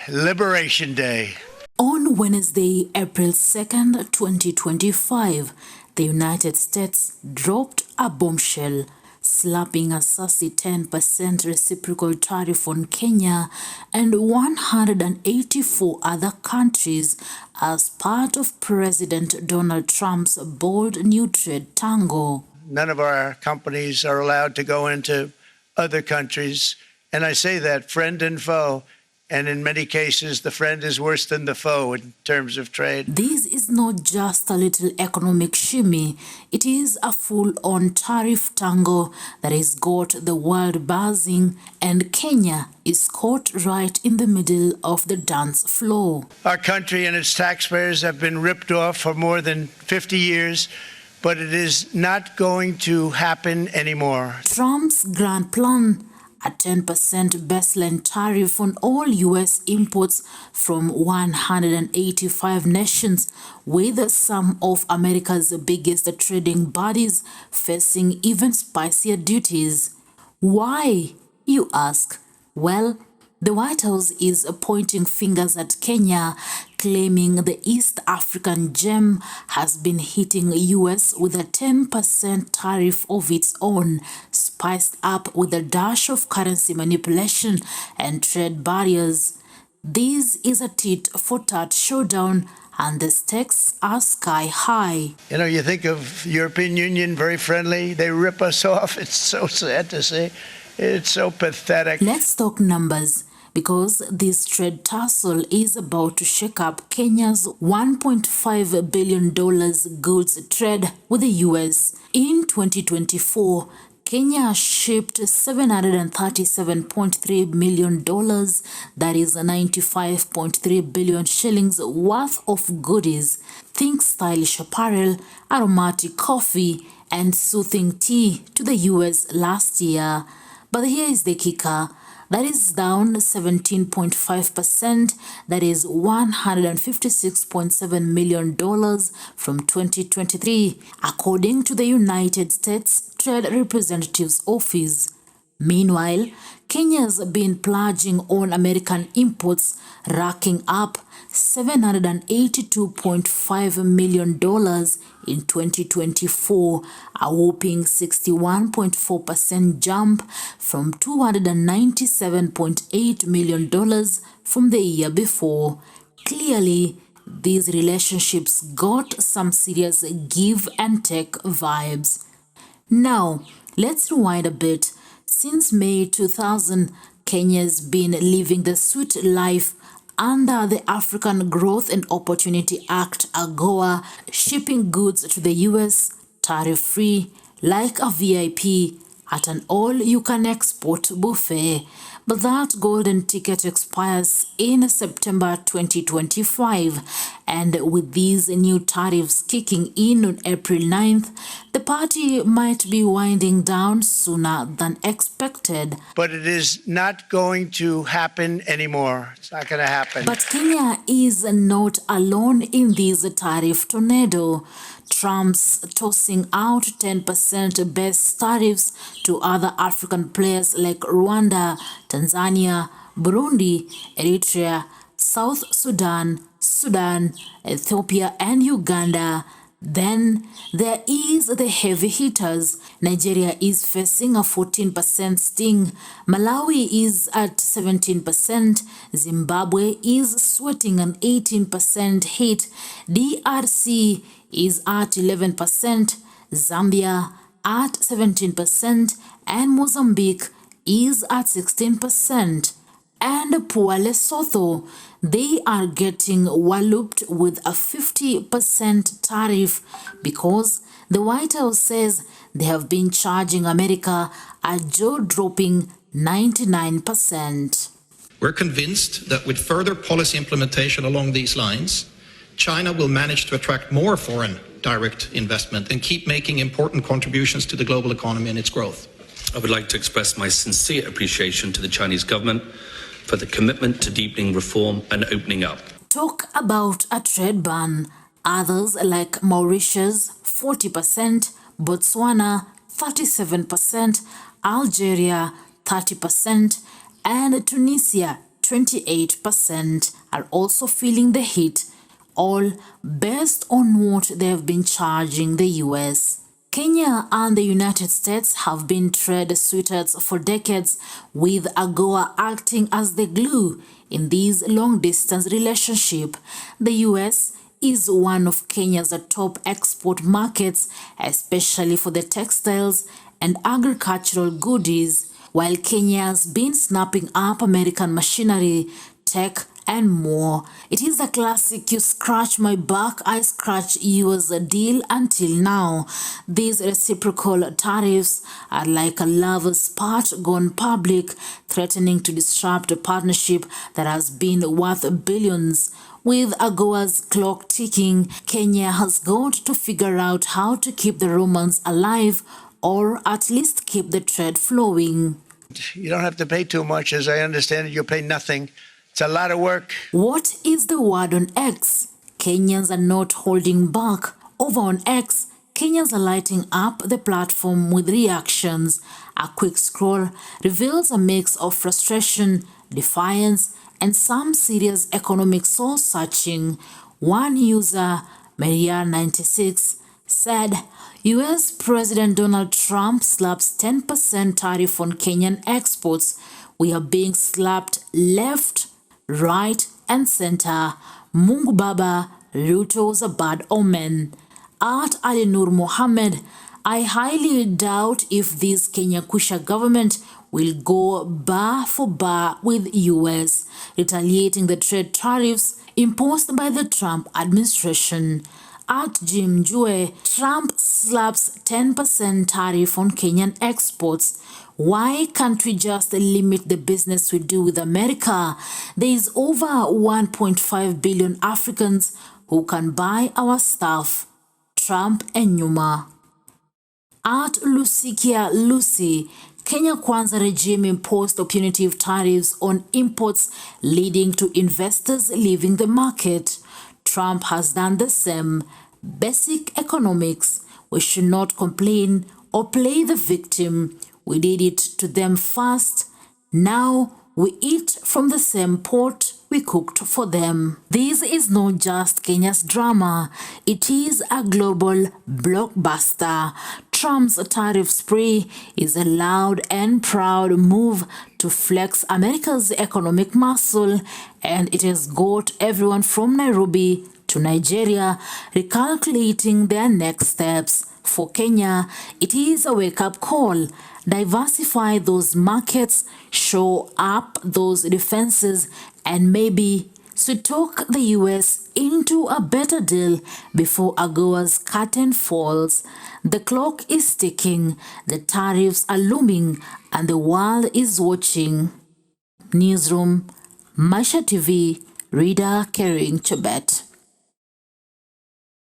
Liberation Day. On Wednesday, April 2nd, 2025, the United States dropped a bombshell, slapping a sassy 10% reciprocal tariff on Kenya and 184 other countries as part of President Donald Trump's bold new trade tango. None of our companies are allowed to go into other countries, and I say that friend and foe. And in many cases, the friend is worse than the foe in terms of trade. This is not just a little economic shimmy. It is a full-on tariff tango that has got the world buzzing, and Kenya is caught right in the middle of the dance floor. Our country and its taxpayers have been ripped off for more than 50 years, but it is not going to happen anymore. Trump's grand plan, a 10% baseline tariff on all U.S. imports from 185 nations, with some of America's biggest trading bodies facing even spicier duties. Why, you ask? Well, the White House is pointing fingers at Kenya, claiming the East African gem has been hitting US with a 10% tariff of its own, spiced up with a dash of currency manipulation and trade barriers. This is a tit-for-tat showdown, and the stakes are sky high. You know, you think of European Union, very friendly. They rip us off. It's so sad to see. It's so pathetic. Let's talk numbers, because this trade tussle is about to shake up Kenya's $1.5 billion goods trade with the US. In 2024, Kenya shipped $737.3 million, that is 95.3 billion shillings worth of goodies. Think stylish apparel, aromatic coffee, and soothing tea to the US last year. But here is the kicker. That is down 17.5%, that is $156.7 million from 2023, according to the United States Trade Representative's Office. Meanwhile, Kenya's been plunging on American imports, racking up $782.5 million in 2024, a whopping 61.4% jump from $297.8 million from the year before. Clearly, these relationships got some serious give and take vibes. Now, let's rewind a bit. Since May 2000, Kenya's been living the sweet life under the African Growth and Opportunity Act, AGOA, shipping goods to the US tariff-free like a VIP at an all-you-can-export buffet. But that golden ticket expires in September 2025, and with these new tariffs kicking in on April 9th, the party might be winding down sooner than expected. But it is not going to happen anymore. It's not going to happen. But Kenya is not alone in this tariff tornado. Trump's tossing out 10% base tariffs to other African players like Rwanda, Tanzania, Burundi, Eritrea, South Sudan, Ethiopia, and Uganda. Then there is the heavy hitters. Nigeria is facing a 14% sting. Malawi is at 17%. Zimbabwe is sweating an 18% hit. DRC is at 11%. Zambia at 17%. And Mozambique is at 16%. And poor Lesotho, they are getting walloped with a 50% tariff because the White House says they have been charging America a jaw-dropping 99%. We're convinced that with further policy implementation along these lines, China will manage to attract more foreign direct investment and keep making important contributions to the global economy and its growth. I would like to express my sincere appreciation to the Chinese government for the commitment to deepening reform and opening up. Talk about a trade ban. Others like Mauritius, 40%, Botswana, 37%, Algeria, 30%, and Tunisia, 28%, are also feeling the heat, all based on what they have been charging the US. Kenya and the United States have been trade sweethearts for decades, with AGOA acting as the glue in this long-distance relationship. The US is one of Kenya's top export markets, especially for the textiles and agricultural goodies, while Kenya has been snapping up American machinery, tech, and more. It is a classic "you scratch my back, I scratch yours" deal until now. These reciprocal tariffs are like a lover's spat gone public, threatening to disrupt a partnership that has been worth billions. With AGOA's clock ticking, Kenya has got to figure out how to keep the romance alive, or at least keep the trade flowing. You don't have to pay too much. As I understand it, you pay nothing. It's a lot of work. What is the word on X? Kenyans are not holding back. Over on X, Kenyans are lighting up the platform with reactions. A quick scroll reveals a mix of frustration, defiance, and some serious economic soul-searching. One user, Maria96, said, US President Donald Trump slaps 10% tariff on Kenyan exports. We are being slapped left, right, and center. Mungu Baba, Ruto was a bad omen. At Ali Nur Mohammed, I highly doubt if this Kenya Kwisha government will go bar for bar with US, retaliating the trade tariffs imposed by the Trump administration. At Jim Jue, Trump slaps 10% tariff on Kenyan exports. Why can't we just limit the business we do with America? There is over 1.5 billion Africans who can buy our stuff. Trump and Nyuma. At Lusikia Lucy, Kenya Kwanza regime imposed punitive tariffs on imports, leading to investors leaving the market. Trump has done the same. Basic economics. We should not complain or play the victim. We did it to them first. Now we eat from the same pot we cooked for them. This is not just Kenya's drama. It is a global blockbuster. Trump's tariff spree is a loud and proud move to flex America's economic muscle, and it has got everyone from Nairobi to Nigeria recalculating their next steps. For Kenya, it is a wake-up call. Diversify those markets, show up those defenses, and maybe talk the US into a better deal before AGOA's curtain falls. The clock is ticking, the tariffs are looming, and the world is watching. Newsroom, Maisha TV, reader carrying Chebet.